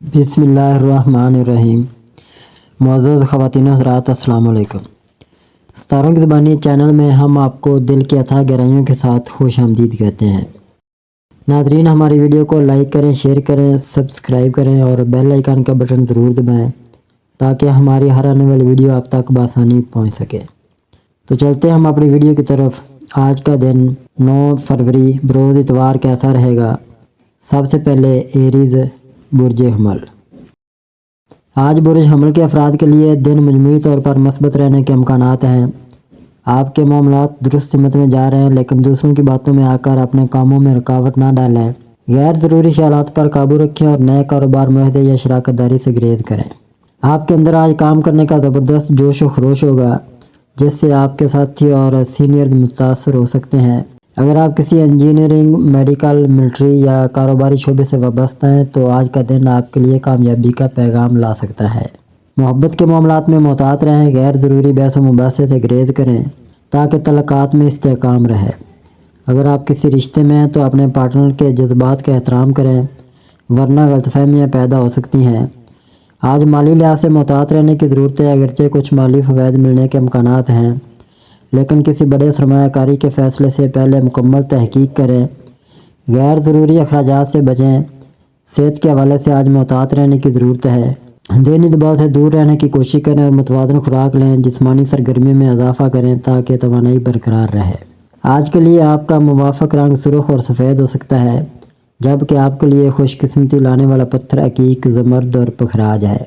بسم اللہ الرحمن الرحیم۔ معزز خواتین و حضرات، السلام علیکم۔ ستاروں کی زبانی چینل میں ہم آپ کو دل کی اتھاہ گہرائیوں کے ساتھ خوش آمدید کہتے ہیں۔ ناظرین، ہماری ویڈیو کو لائک کریں، شیئر کریں، سبسکرائب کریں اور بیل آئیکن کا بٹن ضرور دبائیں تاکہ ہماری ہر آنے والی ویڈیو آپ تک بآسانی پہنچ سکے۔ تو چلتے ہیں ہم اپنی ویڈیو کی طرف۔ آج کا دن 9 فروری بروز اتوار کیسا رہے گا؟ سب سے پہلے ایریز برج حمل۔ آج برج حمل کے افراد کے لیے دن مجموعی طور پر مثبت رہنے کے امکانات ہیں۔ آپ کے معاملات درست سمت میں جا رہے ہیں، لیکن دوسروں کی باتوں میں آ کر اپنے کاموں میں رکاوٹ نہ ڈالیں۔ غیر ضروری خیالات پر قابو رکھیں اور نئے کاروبار معاہدے یا شراکت داری سے گریز کریں۔ آپ کے اندر آج کام کرنے کا زبردست جوش و خروش ہوگا، جس سے آپ کے ساتھی اور سینئر متاثر ہو سکتے ہیں۔ اگر آپ کسی انجینئرنگ، میڈیکل، ملٹری یا کاروباری شعبے سے وابستہ ہیں تو آج کا دن آپ کے لیے کامیابی کا پیغام لا سکتا ہے۔ محبت کے معاملات میں محتاط رہیں، غیر ضروری بحث و مباحثے سے گریز کریں تاکہ تعلقات میں استحکام رہے۔ اگر آپ کسی رشتے میں ہیں تو اپنے پارٹنر کے جذبات کا احترام کریں، ورنہ غلط فہمیاں پیدا ہو سکتی ہیں۔ آج مالی لحاظ سے محتاط رہنے کی ضرورت ہے، اگرچہ کچھ مالی فوائد ملنے کے امکانات ہیں، لیکن کسی بڑے سرمایہ کاری کے فیصلے سے پہلے مکمل تحقیق کریں۔ غیر ضروری اخراجات سے بچیں۔ صحت کے حوالے سے آج محتاط رہنے کی ضرورت ہے۔ ذہنی دباؤ سے دور رہنے کی کوشش کریں اور متوازن خوراک لیں۔ جسمانی سرگرمیوں میں اضافہ کریں تاکہ توانائی برقرار رہے۔ آج کے لیے آپ کا موافق رنگ سرخ اور سفید ہو سکتا ہے، جبکہ آپ کے لیے خوش قسمتی لانے والا پتھر عقیق، زمرد اور پکھراج ہے۔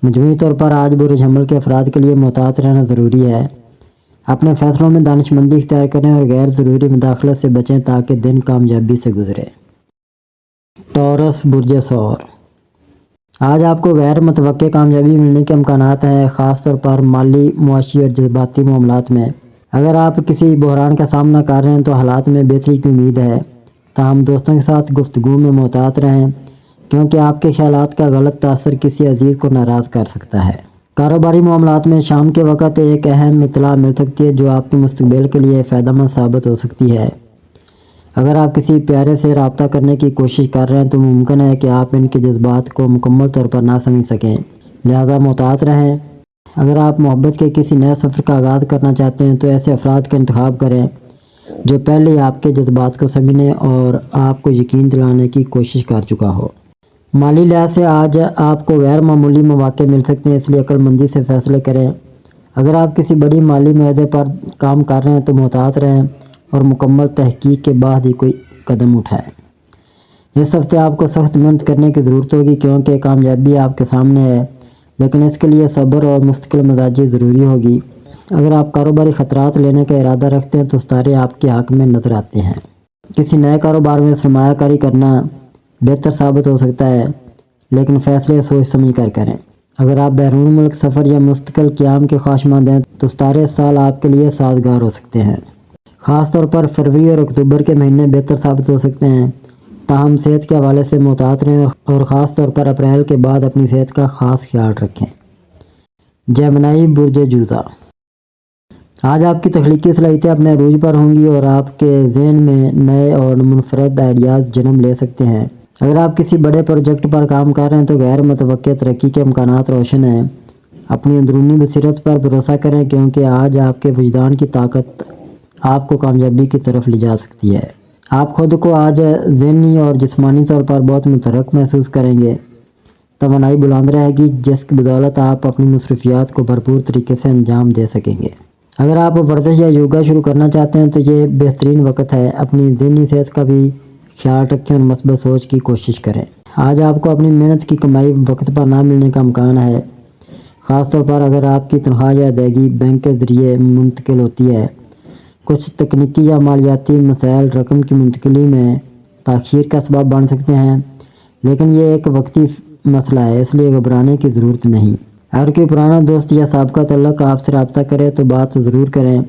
مجموعی طور پر آج برج حمل کے افراد کے لیے محتاط رہنا ضروری ہے۔ اپنے فیصلوں میں دانش مندی اختیار کریں اور غیر ضروری مداخلت سے بچیں تاکہ دن کامیابی سے گزرے۔ ٹورس برج ثور۔ آج آپ کو غیر متوقع کامیابی ملنے کے امکانات ہیں، خاص طور پر مالی، معاشی اور جذباتی معاملات میں۔ اگر آپ کسی بحران کا سامنا کر رہے ہیں تو حالات میں بہتری کی امید ہے، تاہم دوستوں کے ساتھ گفتگو میں محتاط رہیں کیونکہ آپ کے خیالات کا غلط تاثر کسی عزیز کو ناراض کر سکتا ہے۔ کاروباری معاملات میں شام کے وقت ایک اہم اطلاع مل سکتی ہے جو آپ کے مستقبل کے لیے فائدہ مند ثابت ہو سکتی ہے۔ اگر آپ کسی پیارے سے رابطہ کرنے کی کوشش کر رہے ہیں تو ممکن ہے کہ آپ ان کے جذبات کو مکمل طور پر نہ سمجھ سکیں، لہذا محتاط رہیں۔ اگر آپ محبت کے کسی نئے سفر کا آغاز کرنا چاہتے ہیں تو ایسے افراد کا انتخاب کریں جو پہلے ہی آپ کے جذبات کو سمجھنے اور آپ کو یقین دلانے کی کوشش کر چکا ہو۔ مالی لحاظ سے آج آپ کو غیر معمولی مواقع مل سکتے ہیں، اس لیے عقل مندی سے فیصلے کریں۔ اگر آپ کسی بڑی مالی معاہدے پر کام کر رہے ہیں تو محتاط رہیں اور مکمل تحقیق کے بعد ہی کوئی قدم اٹھائیں۔ اس ہفتے آپ کو سخت محنت کرنے کی ضرورت ہوگی کیونکہ کامیابی آپ کے سامنے ہے، لیکن اس کے لیے صبر اور مستقل مزاجی ضروری ہوگی۔ اگر آپ کاروباری خطرات لینے کا ارادہ رکھتے ہیں تو ستارے آپ کے حق میں نظر آتے ہیں۔ کسی نئے کاروبار میں سرمایہ کاری کرنا بہتر ثابت ہو سکتا ہے، لیکن فیصلے سوچ سمجھ کر کریں۔ اگر آپ بیرون ملک سفر یا مستقل قیام کے خواہشمند ہیں تو ستارے اس سال آپ کے لیے سازگار ہو سکتے ہیں۔ خاص طور پر فروری اور اکتوبر کے مہینے بہتر ثابت ہو سکتے ہیں، تاہم صحت کے حوالے سے محتاط رہیں اور خاص طور پر اپریل کے بعد اپنی صحت کا خاص خیال رکھیں۔ جیمنائی برج جوزا۔ آج آپ کی تخلیقی صلاحیتیں اپنے عروج پر ہوں گی اور آپ کے ذہن میں نئے اور منفرد آئیڈیاز جنم لے سکتے ہیں۔ اگر آپ کسی بڑے پروجیکٹ پر کام کر رہے ہیں تو غیر متوقع ترقی کے امکانات روشن ہیں۔ اپنی اندرونی بصیرت پر بھروسہ کریں کیونکہ آج آپ کے وجدان کی طاقت آپ کو کامیابی کی طرف لے جا سکتی ہے۔ آپ خود کو آج ذہنی اور جسمانی طور پر بہت متحرک محسوس کریں گے۔ توانائی بلند رہے گی جس کی بدولت آپ اپنی مصروفیات کو بھرپور طریقے سے انجام دے سکیں گے۔ اگر آپ ورزش یا یوگا شروع کرنا چاہتے ہیں تو یہ بہترین وقت ہے۔ اپنی ذہنی صحت کا بھی خیال رکھیں اور مثبت سوچ کی کوشش کریں۔ آج آپ کو اپنی محنت کی کمائی وقت پر نہ ملنے کا امکان ہے، خاص طور پر اگر آپ کی تنخواہ یا ادائیگی بینک کے ذریعے منتقل ہوتی ہے۔ کچھ تکنیکی یا مالیاتی مسائل رقم کی منتقلی میں تاخیر کا سبب بن سکتے ہیں، لیکن یہ ایک وقتی مسئلہ ہے، اس لیے گھبرانے کی ضرورت نہیں۔ اگر کوئی پرانا دوست یا سابقہ تعلق آپ سے رابطہ کرے تو بات ضرور کریں،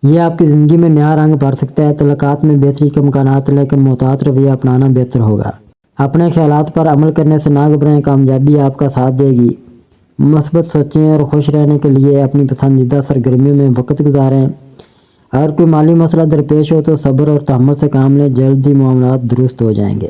یہ آپ کی زندگی میں نیا رنگ بھر سکتا ہے۔ تعلقات میں بہتری کے امکانات ہیں، لیکن محتاط رویہ اپنانا بہتر ہوگا۔ اپنے خیالات پر عمل کرنے سے نہ گھبرائیں، کامیابی آپ کا ساتھ دے گی۔ مثبت سوچیں اور خوش رہنے کے لیے اپنی پسندیدہ سرگرمیوں میں وقت گزاریں۔ اگر کوئی مالی مسئلہ درپیش ہو تو صبر اور تحمل سے کام لیں، جلد ہی معاملات درست ہو جائیں گے۔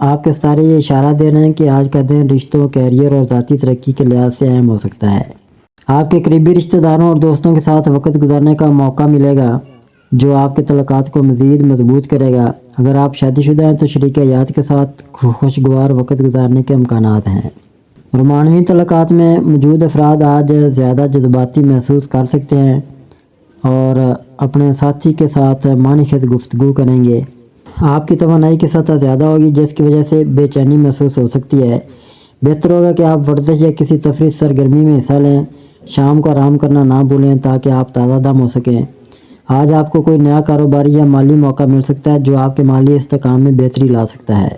آپ کے ستارے یہ اشارہ دے رہے ہیں کہ آج کا دن رشتوں، کیریئر اور ذاتی ترقی کے لحاظ سے اہم ہو سکتا ہے۔ آپ کے قریبی رشتہ داروں اور دوستوں کے ساتھ وقت گزارنے کا موقع ملے گا جو آپ کے تعلقات کو مزید مضبوط کرے گا۔ اگر آپ شادی شدہ ہیں تو شریک حیات کے ساتھ خوشگوار وقت گزارنے کے امکانات ہیں۔ رومانوی تعلقات میں موجود افراد آج زیادہ جذباتی محسوس کر سکتے ہیں اور اپنے ساتھی کے ساتھ معنی خیز گفتگو کریں گے۔ آپ کی توانائی کی سطح زیادہ ہوگی جس کی وجہ سے بے چینی محسوس ہو سکتی ہے۔ بہتر ہوگا کہ آپ ورزش یا کسی تفریحی سرگرمی میں حصہ لیں۔ شام کو آرام کرنا نہ بھولیں تاکہ آپ تازہ دم ہو سکیں۔ آج آپ کو کوئی نیا کاروباری یا مالی موقع مل سکتا ہے جو آپ کے مالی استحکام میں بہتری لا سکتا ہے۔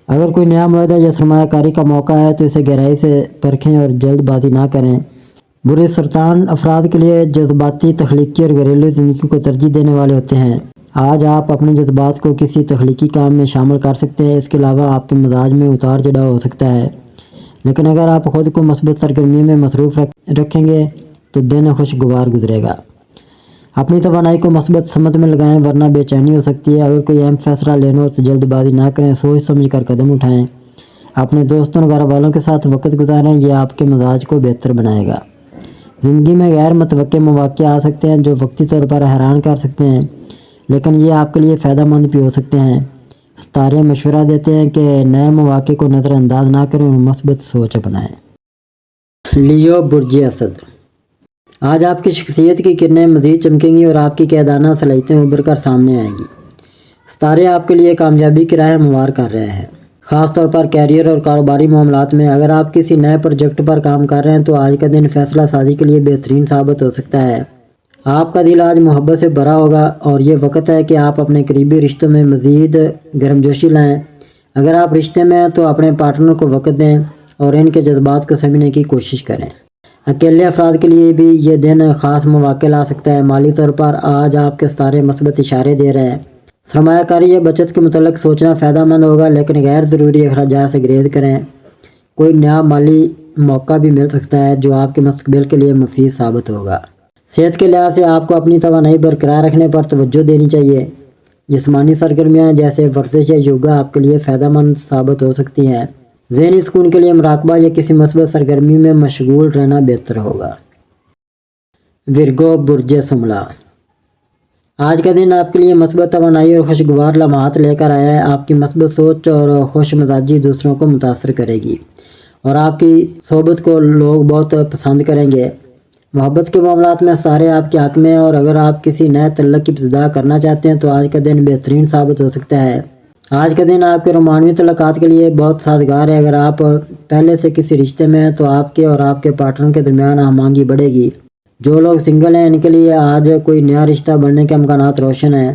اگر کوئی نیا معاہدہ یا سرمایہ کاری کا موقع ہے تو اسے گہرائی سے پرکھیں اور جلد بازی نہ کریں۔ برج سرطان افراد کے لیے جذباتی، تخلیقی اور گھریلو زندگی کو ترجیح دینے والے ہوتے ہیں۔ آج آپ اپنے جذبات کو کسی تخلیقی کام میں شامل کر سکتے ہیں۔ اس کے علاوہ آپ کے مزاج میں اتار چڑھاؤ ہو سکتا ہے، لیکن اگر آپ خود کو مثبت سرگرمیوں میں مصروف رکھیں گے تو دن خوشگوار گزرے گا۔ اپنی توانائی کو مثبت سمت میں لگائیں ورنہ بے چینی ہو سکتی ہے۔ اگر کوئی اہم فیصلہ لینا ہو تو جلد بازی نہ کریں، سوچ سمجھ کر قدم اٹھائیں۔ اپنے دوستوں اور گھر والوں کے ساتھ وقت گزاریں، یہ آپ کے مزاج کو بہتر بنائے گا۔ زندگی میں غیر متوقع مواقع آ سکتے ہیں جو وقتی طور پر حیران کر سکتے ہیں، لیکن یہ آپ کے لیے فائدہ مند بھی ہو سکتے ہیں۔ ستارے مشورہ دیتے ہیں کہ نئے مواقع کو نظر انداز نہ کریں اور مثبت سوچ اپنائیں۔ لیو برج اسد۔ آج آپ کی شخصیت کی کرنیں مزید چمکیں گی اور آپ کی قیادانہ صلاحیتیں ابھر کر سامنے آئیں گی۔ ستارے آپ کے لیے کامیابی کی راہ ہموار کر رہے ہیں، خاص طور پر کیریئر اور کاروباری معاملات میں۔ اگر آپ کسی نئے پروجیکٹ پر کام کر رہے ہیں تو آج کا دن فیصلہ سازی کے لیے بہترین ثابت ہو سکتا ہے۔ آپ کا دل آج محبت سے بھرا ہوگا اور یہ وقت ہے کہ آپ اپنے قریبی رشتوں میں مزید گرمجوشی لائیں۔ اگر آپ رشتے میں ہیں تو اپنے پارٹنر کو وقت دیں اور ان کے جذبات کو سمجھنے کی کوشش کریں۔ اکیلے افراد کے لیے بھی یہ دن خاص مواقع لا سکتا ہے۔ مالی طور پر آج آپ کے ستارے مثبت اشارے دے رہے ہیں۔ سرمایہ کاری یا بچت کے متعلق سوچنا فائدہ مند ہوگا، لیکن غیر ضروری اخراجات سے گریز کریں۔ کوئی نیا مالی موقع بھی مل سکتا ہے جو آپ کے مستقبل کے لیے مفید ثابت ہوگا۔ صحت کے لحاظ سے آپ کو اپنی توانائی برقرار رکھنے پر توجہ دینی چاہیے۔ جسمانی سرگرمیاں جیسے ورزش یا یوگا آپ کے لیے فائدہ مند ثابت ہو سکتی ہیں۔ ذہنی سکون کے لیے مراقبہ یا کسی مثبت سرگرمی میں مشغول رہنا بہتر ہوگا۔ ورگو برج سملا۔ آج کا دن آپ کے لیے مثبت توانائی اور خوشگوار لمحات لے کر آیا ہے۔ آپ کی مثبت سوچ اور خوش مزاجی دوسروں کو متاثر کرے گی اور آپ کی صحبت کو لوگ بہت پسند کریں گے۔ محبت کے معاملات میں ستارے آپ کے حق میں ہیں اور اگر آپ کسی نئے تعلق کی ابتدا کرنا چاہتے ہیں تو آج کا دن بہترین ثابت ہو سکتا ہے۔ آج کا دن آپ کے رومانوی تعلقات کے لیے بہت سازگار ہے۔ اگر آپ پہلے سے کسی رشتے میں ہیں تو آپ کے اور آپ کے پارٹنر کے درمیان ہم آہنگی بڑھے گی۔ جو لوگ سنگل ہیں ان کے لیے آج کوئی نیا رشتہ بڑھنے کے امکانات روشن ہیں۔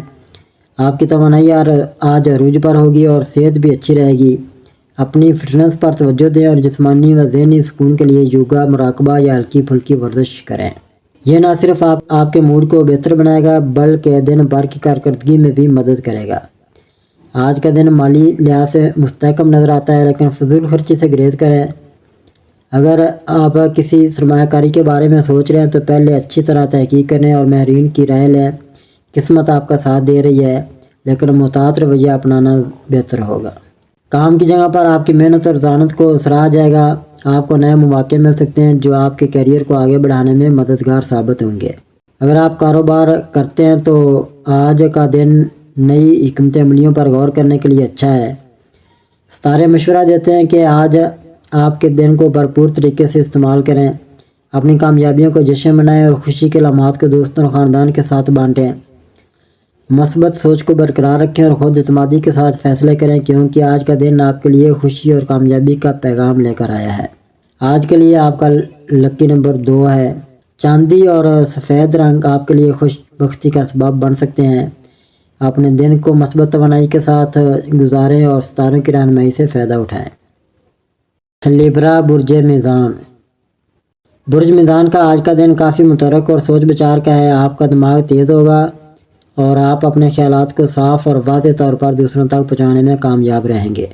آپ کی توانائی آج عروج پر ہوگی اور صحت بھی اچھی رہے گی۔ اپنی فٹنس پر توجہ دیں اور جسمانی و ذہنی سکون کے لیے یوگا، مراقبہ یا ہلکی پھلکی ورزش کریں۔ یہ نہ صرف آپ کے موڈ کو بہتر بنائے گا بلکہ دن بھر کی کارکردگی میں بھی مدد کرے گا۔ آج کا دن مالی لحاظ سے مستحکم نظر آتا ہے، لیکن فضول خرچی سے گریز کریں۔ اگر آپ کسی سرمایہ کاری کے بارے میں سوچ رہے ہیں تو پہلے اچھی طرح تحقیق کریں اور ماہرین کی رائے لیں۔ قسمت آپ کا ساتھ دے رہی ہے، لیکن محتاط رویہ اپنانا بہتر ہوگا۔ کام کی جگہ پر آپ کی محنت اور ذہانت کو سراہا جائے گا۔ آپ کو نئے مواقع مل سکتے ہیں جو آپ کے کیریئر کو آگے بڑھانے میں مددگار ثابت ہوں گے۔ اگر آپ کاروبار کرتے ہیں تو آج کا دن نئی حکمت عملیوں پر غور کرنے کے لیے اچھا ہے۔ ستارے مشورہ دیتے ہیں کہ آج آپ کے دن کو بھرپور طریقے سے استعمال کریں۔ اپنی کامیابیوں کو جشن منائیں اور خوشی کے لمحات کو دوستوں اور خاندان کے ساتھ بانٹیں۔ مثبت سوچ کو برقرار رکھیں اور خود اعتمادی کے ساتھ فیصلے کریں کیونکہ آج کا دن آپ کے لیے خوشی اور کامیابی کا پیغام لے کر آیا ہے۔ آج کے لیے آپ کا لکی نمبر 2 ہے۔ چاندی اور سفید رنگ آپ کے لیے خوش بختی کا سبب بن سکتے ہیں۔ اپنے دن کو مثبت توانائی کے ساتھ گزاریں اور ستاروں کی رہنمائی سے فائدہ اٹھائیں۔ لیبرا برج میزان۔ برج میزان کا آج کا دن کافی متحرک اور سوچ بچار کا ہے۔ آپ کا دماغ تیز ہوگا اور آپ اپنے خیالات کو صاف اور واضح طور پر دوسروں تک پہنچانے میں کامیاب رہیں گے۔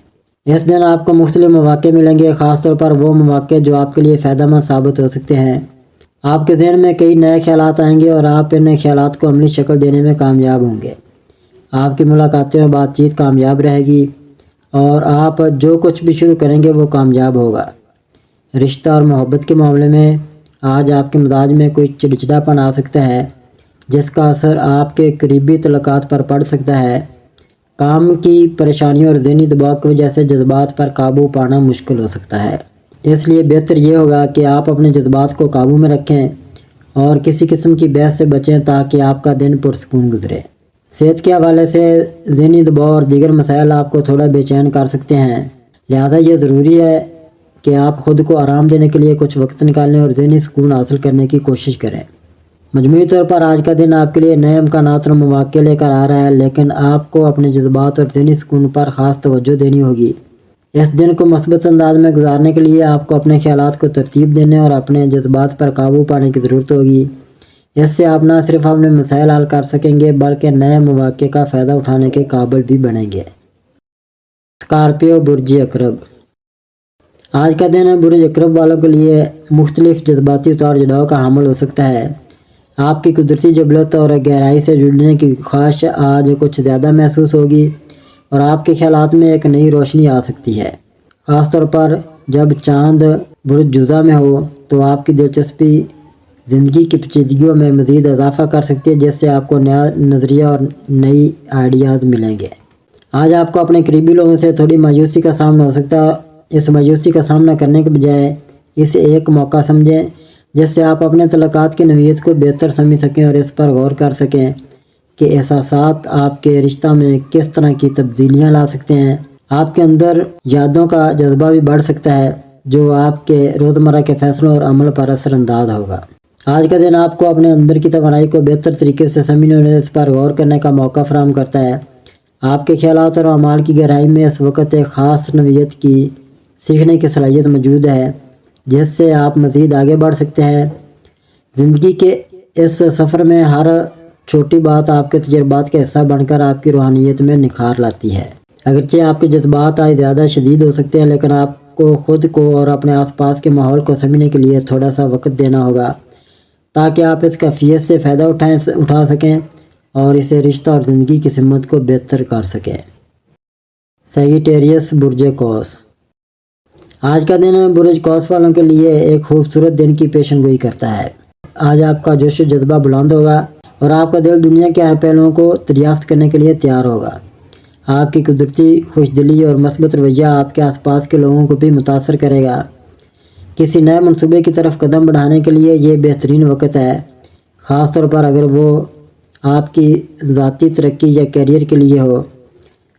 اس دن آپ کو مختلف مواقع ملیں گے، خاص طور پر وہ مواقع جو آپ کے لیے فائدہ مند ثابت ہو سکتے ہیں۔ آپ کے ذہن میں کئی نئے خیالات آئیں گے اور آپ ان خیالات کو عملی شکل دینے میں کامیاب ہوں گے۔ آپ کی ملاقاتیں اور بات چیت کامیاب رہے گی اور آپ جو کچھ بھی شروع کریں گے وہ کامیاب ہوگا۔ رشتہ اور محبت کے معاملے میں آج آپ کے مزاج میں کوئی چڑچڑاپن آ سکتا ہے جس کا اثر آپ کے قریبی تعلقات پر پڑ سکتا ہے۔ کام کی پریشانیوں اور ذہنی دباؤ کی وجہ سے جذبات پر قابو پانا مشکل ہو سکتا ہے۔ اس لیے بہتر یہ ہوگا کہ آپ اپنے جذبات کو قابو میں رکھیں اور کسی قسم کی بحث سے بچیں تاکہ آپ کا دن پرسکون گزرے۔ صحت کے حوالے سے ذہنی دباؤ اور دیگر مسائل آپ کو تھوڑا بے چین کر سکتے ہیں، لہذا یہ ضروری ہے کہ آپ خود کو آرام دینے کے لیے کچھ وقت نکالیں اور ذہنی سکون حاصل کرنے کی کوشش کریں۔ مجموعی طور پر آج کا دن آپ کے لیے نئے امکانات اور مواقع لے کر آ رہا ہے، لیکن آپ کو اپنے جذبات اور ذہنی سکون پر خاص توجہ دینی ہوگی۔ اس دن کو مثبت انداز میں گزارنے کے لیے آپ کو اپنے خیالات کو ترتیب دینے اور اپنے جذبات پر قابو پانے کی ضرورت ہوگی۔ اس سے آپ نہ صرف اپنے مسائل حل کر سکیں گے بلکہ نئے مواقع کا فائدہ اٹھانے کے قابل بھی بنیں گے۔ اسکارپیو برج عقرب، آج کا دن برج عقرب والوں کے لیے مختلف جذباتی اتار چڑھاؤ کا حامل ہو سکتا ہے۔ آپ کی قدرتی جبلت اور گہرائی سے جڑنے کی خواہش آج کچھ زیادہ محسوس ہوگی اور آپ کے خیالات میں ایک نئی روشنی آ سکتی ہے، خاص طور پر جب چاند برج جوزہ میں ہو تو آپ کی دلچسپی زندگی کی پیچیدگیوں میں مزید اضافہ کر سکتی ہے، جس سے آپ کو نیا نظریہ اور نئی آئیڈیاز ملیں گے۔ آج آپ کو اپنے قریبی لوگوں سے تھوڑی مایوسی کا سامنا ہو سکتا ہے۔ اس مایوسی کا سامنا کرنے کے بجائے اسے ایک موقع سمجھیں جس سے آپ اپنے تعلقات کی نوعیت کو بہتر سمجھ سکیں اور اس پر غور کر سکیں کہ احساسات آپ کے رشتہ میں کس طرح کی تبدیلیاں لا سکتے ہیں۔ آپ کے اندر یادوں کا جذبہ بھی بڑھ سکتا ہے جو آپ کے روزمرہ کے فیصلوں اور عمل پر اثر انداز ہوگا۔ آج کا دن آپ کو اپنے اندر کی توانائی کو بہتر طریقے سے سمجھنے اور اس پر غور کرنے کا موقع فراہم کرتا ہے۔ آپ کے خیالات اور اعمال کی گہرائی میں اس وقت ایک خاص نوعیت کی سیکھنے کی صلاحیت موجود ہے جس سے آپ مزید آگے بڑھ سکتے ہیں۔ زندگی کے اس سفر میں ہر چھوٹی بات آپ کے تجربات کا حصہ بن کر آپ کی روحانیت میں نکھار لاتی ہے۔ اگرچہ آپ کے جذبات آج زیادہ شدید ہو سکتے ہیں، لیکن آپ کو خود کو اور اپنے آس پاس کے ماحول کو سمجھنے کے لیے تھوڑا سا وقت دینا ہوگا تاکہ آپ اس کیفیت سے فائدہ اٹھا سکیں اور اسے رشتہ اور زندگی کی سمت کو بہتر کر سکیں۔ سیجیٹیریس برج قوس، آج کا دن برج قوس والوں کے لیے ایک خوبصورت دن کی پیشن گوئی کرتا ہے۔ آج آپ کا جوش و جذبہ بلند ہوگا اور آپ کا دل دنیا کے ہر پہلوؤں کو دریافت کرنے کے لیے تیار ہوگا۔ آپ کی قدرتی خوش دلی اور مثبت رویہ آپ کے آس پاس کے لوگوں کو بھی متاثر کرے گا۔ کسی نئے منصوبے کی طرف قدم بڑھانے کے لیے یہ بہترین وقت ہے، خاص طور پر اگر وہ آپ کی ذاتی ترقی یا کیریئر کے لیے ہو۔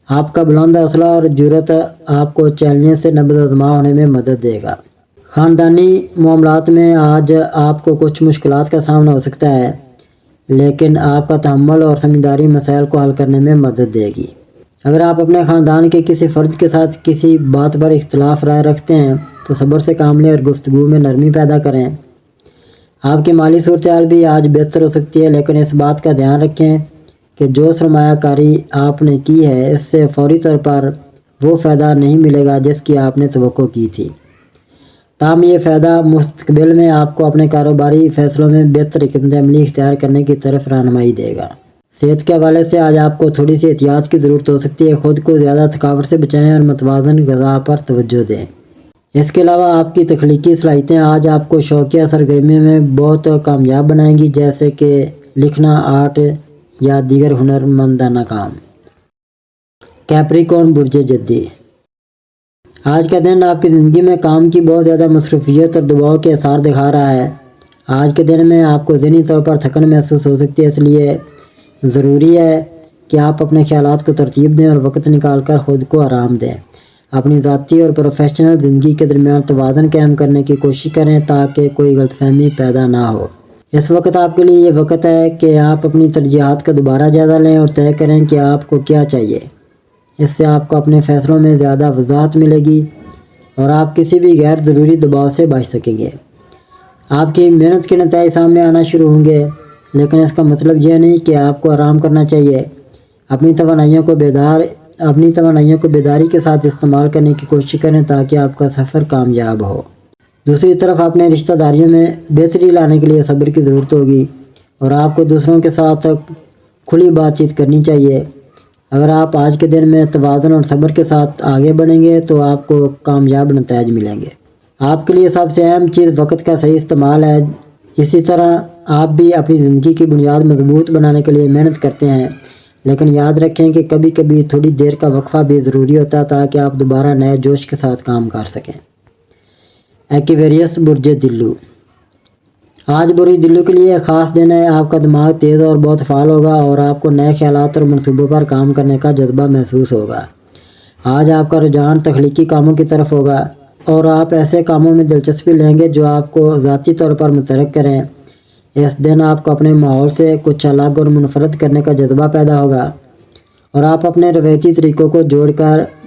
آپ کا بلند حوصلہ اور جرأت آپ کو چیلنج سے نبرد آزما ہونے میں مدد دے گا۔ خاندانی معاملات میں آج آپ کو کچھ مشکلات کا سامنا ہو سکتا ہے، لیکن آپ کا تحمل اور سمجھداری مسائل کو حل کرنے میں مدد دے گی۔ اگر آپ اپنے خاندان کے کسی فرد کے ساتھ کسی بات پر اختلاف رائے رکھتے ہیں تو صبر سے کام لیں اور گفتگو میں نرمی پیدا کریں۔ آپ کی مالی صورتحال بھی آج بہتر ہو سکتی ہے، لیکن اس بات کا دھیان رکھیں کہ جو سرمایہ کاری آپ نے کی ہے اس سے فوری طور پر وہ فائدہ نہیں ملے گا جس کی آپ نے توقع کی تھی۔ تاہم یہ فائدہ مستقبل میں آپ کو اپنے کاروباری فیصلوں میں بہتر حکمت عملی اختیار کرنے کی طرف رہنمائی دے گا۔ صحت کے حوالے سے آج آپ کو تھوڑی سی احتیاط کی ضرورت ہو سکتی ہے۔ خود کو زیادہ تھکاوٹ سے بچائیں اور متوازن غذا پر توجہ دیں۔ اس کے علاوہ آپ کی تخلیقی صلاحیتیں آج آپ کو شوقیہ سرگرمیوں میں بہت کامیاب بنائیں گی، جیسے کہ لکھنا، آرٹ یا دیگر ہنرمندانہ کام۔ کیپریکون برج جدی، آج کا دن آپ کی زندگی میں کام کی بہت زیادہ مصروفیت اور دباؤ کے آثار دکھا رہا ہے۔ آج کے دن میں آپ کو ذہنی طور پر تھکن محسوس ہو سکتی ہے، اس لیے ضروری ہے کہ آپ اپنے خیالات کو ترتیب دیں اور وقت نکال کر خود کو آرام دیں۔ اپنی ذاتی اور پروفیشنل زندگی کے درمیان توازن قائم کرنے کی کوشش کریں تاکہ کوئی غلط فہمی پیدا نہ ہو۔ اس وقت آپ کے لیے یہ وقت ہے کہ آپ اپنی ترجیحات کا دوبارہ جائزہ لیں اور طے کریں کہ آپ کو کیا چاہیے۔ اس سے آپ کو اپنے فیصلوں میں زیادہ وضاحت ملے گی اور آپ کسی بھی غیر ضروری دباؤ سے بچ سکیں گے۔ آپ کی محنت کے نتائج سامنے آنا شروع ہوں گے، لیکن اس کا مطلب یہ نہیں کہ آپ کو آرام کرنا چاہیے۔ اپنی توانائیوں کو بیداری کے ساتھ استعمال کرنے کی کوشش کریں تاکہ آپ کا سفر کامیاب ہو۔ دوسری طرف اپنے رشتہ داریوں میں بہتری لانے کے لیے صبر کی ضرورت ہوگی اور آپ کو دوسروں کے ساتھ کھلی بات چیت کرنی چاہیے۔ اگر آپ آج کے دن میں توازن اور صبر کے ساتھ آگے بڑھیں گے تو آپ کو کامیاب نتائج ملیں گے۔ آپ کے لیے سب سے اہم چیز وقت کا صحیح استعمال ہے۔ اسی طرح آپ بھی اپنی زندگی کی بنیاد مضبوط بنانے کے لیے محنت کرتے ہیں، لیکن یاد رکھیں کہ کبھی کبھی تھوڑی دیر کا وقفہ بھی ضروری ہوتا ہے تاکہ آپ دوبارہ نئے جوش کے ساتھ کام کر سکیں۔ ایکویریس برج دلو، آج برج دلو کے لیے خاص دن ہے۔ آپ کا دماغ تیز اور بہت فعال ہوگا اور آپ کو نئے خیالات اور منصوبوں پر کام کرنے کا جذبہ محسوس ہوگا۔ آج آپ کا رجحان تخلیقی کاموں کی طرف ہوگا اور آپ ایسے کاموں میں دلچسپی لیں گے جو آپ کو ذاتی طور پر متحرک کریں۔ اس دن آپ کو اپنے ماحول سے کچھ الگ اور منفرد کرنے کا جذبہ پیدا ہوگا اور آپ اپنے روایتی طریقوں کو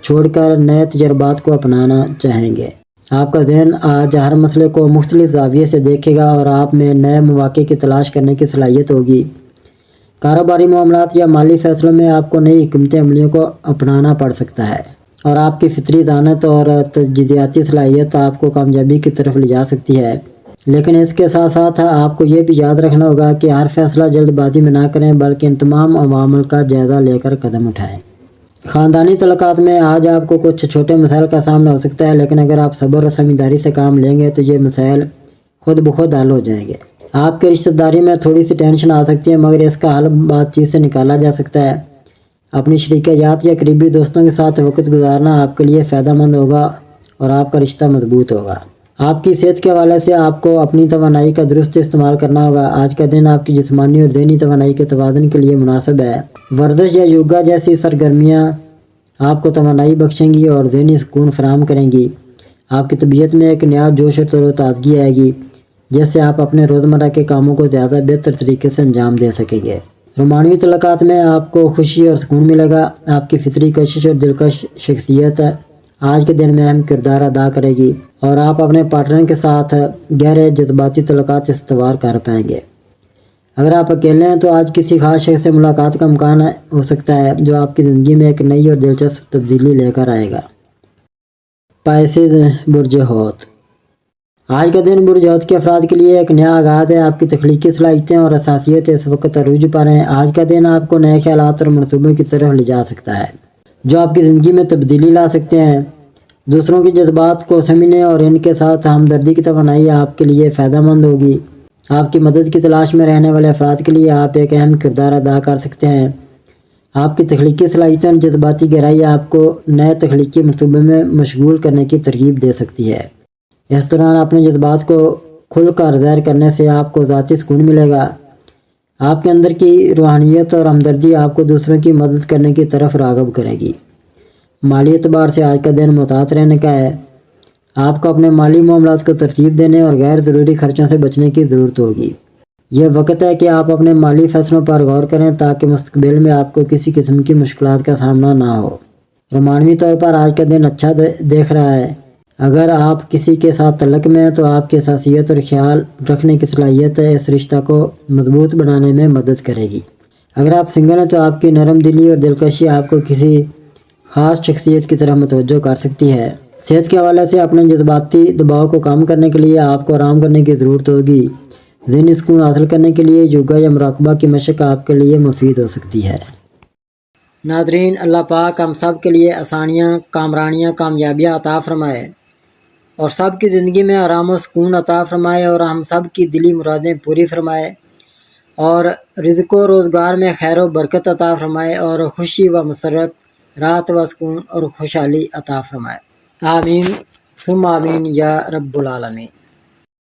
چھوڑ کر نئے تجربات کو اپنانا چاہیں گے۔ آپ کا ذہن آج ہر مسئلے کو مختلف زاویے سے دیکھے گا اور آپ میں نئے مواقع کی تلاش کرنے کی صلاحیت ہوگی۔ کاروباری معاملات یا مالی فیصلوں میں آپ کو نئی حکمت عملیوں کو اپنانا پڑ سکتا ہے اور آپ کی فطری ذہانت اور تجدیداتی صلاحیت آپ کو کامیابی کی طرف لے جا سکتی ہے، لیکن اس کے ساتھ ساتھ آپ کو یہ بھی یاد رکھنا ہوگا کہ ہر فیصلہ جلد بازی میں نہ کریں بلکہ ان تمام عوامل کا جائزہ لے کر قدم اٹھائیں۔ خاندانی تعلقات میں آج آپ کو کچھ چھوٹے مسائل کا سامنا ہو سکتا ہے، لیکن اگر آپ صبر اور سمجھداری سے کام لیں گے تو یہ مسائل خود بخود حل ہو جائیں گے۔ آپ کے رشتہ داری میں تھوڑی سی ٹینشن آ سکتی ہے، مگر اس کا حل بات چیت سے نکالا جا سکتا ہے۔ اپنی شریک حیات یا قریبی دوستوں کے ساتھ وقت گزارنا آپ کے لیے فائدہ مند ہوگا اور آپ کا رشتہ مضبوط ہوگا۔ آپ کی صحت کے حوالے سے آپ کو اپنی توانائی کا درست استعمال کرنا ہوگا۔ آج کا دن آپ کی جسمانی اور ذہنی توانائی کے توازن کے لیے مناسب ہے۔ ورزش یا یوگا جیسی سرگرمیاں آپ کو توانائی بخشیں گی اور ذہنی سکون فراہم کریں گی۔ آپ کی طبیعت میں ایک نیا جوش اور تر و تازگی آئے گی جس سے آپ اپنے روزمرہ کے کاموں کو زیادہ بہتر طریقے سے انجام دے سکیں گے۔ رومانوی تعلقات میں آپ کو خوشی اور سکون ملے گا۔ آپ کی فطری کشش اور دلکش شخصیت آج کے دن میں اہم کردار ادا کرے گی اور آپ اپنے پارٹنر کے ساتھ گہرے جذباتی تعلقات استوار کر پائیں گے۔ اگر آپ اکیلے ہیں تو آج کسی خاص شخص سے ملاقات کا امکان ہو سکتا ہے جو آپ کی زندگی میں ایک نئی اور دلچسپ تبدیلی لے کر آئے گا۔ پائسیز برج حوت، آج کا دن برج حوت کے افراد کے لیے ایک نیا آغاز ہے۔ آپ کی تخلیقی صلاحیتیں اور حساسیت اس وقت عروج پر ہیں۔ آج کا دن آپ کو نئے خیالات اور منصوبوں کی طرف لے جا سکتا ہے جو آپ کی زندگی میں تبدیلی لا سکتے ہیں۔ دوسروں کے جذبات کو سمجھنے اور ان کے ساتھ ہمدردی کی توانائی آپ کے لیے فائدہ مند ہوگی۔ آپ کی مدد کی تلاش میں رہنے والے افراد کے لیے آپ ایک اہم کردار ادا کر سکتے ہیں۔ آپ کی تخلیقی صلاحیتیں اور جذباتی گہرائی آپ کو نئے تخلیقی منصوبے میں مشغول کرنے کی ترغیب دے سکتی ہے۔ اس دوران اپنے جذبات کو کھل کر ظاہر کرنے سے آپ کو ذاتی سکون ملے گا۔ آپ کے اندر کی روحانیت اور ہمدردی آپ کو دوسروں کی مدد کرنے کی طرف راغب کرے گی۔ مالی اعتبار سے آج کا دن محتاط رہنے کا ہے۔ آپ کو اپنے مالی معاملات کو ترتیب دینے اور غیر ضروری خرچوں سے بچنے کی ضرورت ہوگی۔ یہ وقت ہے کہ آپ اپنے مالی فیصلوں پر غور کریں تاکہ مستقبل میں آپ کو کسی قسم کی مشکلات کا سامنا نہ ہو۔ رومانوی طور پر آج کا دن اچھا دیکھ رہا ہے۔ اگر آپ کسی کے ساتھ تعلق میں ہیں تو آپ کی حساسیت اور خیال رکھنے کی صلاحیت اس رشتہ کو مضبوط بنانے میں مدد کرے گی۔ اگر آپ سنگل ہیں تو آپ کی نرم دلی اور دلکشی آپ کو کسی خاص شخصیت کی طرح متوجہ کر سکتی ہے۔ صحت کے حوالے سے اپنے جذباتی دباؤ کو کم کرنے کے لیے آپ کو آرام کرنے کی ضرورت ہوگی۔ ذہنی سکون حاصل کرنے کے لیے یوگا یا مراقبہ کی مشق آپ کے لیے مفید ہو سکتی ہے۔ ناظرین، اللہ پاک ہم سب کے لیے آسانیاں، کامرانیاں، کامیابیاں عطا فرمائے اور سب کی زندگی میں آرام و سکون عطا فرمائے اور ہم سب کی دلی مرادیں پوری فرمائے اور رزق و روزگار میں خیر و برکت عطا فرمائے اور خوشی و مسرت، راحت و سکون اور خوشحالی عطا فرمائے۔ آمین ثم آمین یا رب العالمین۔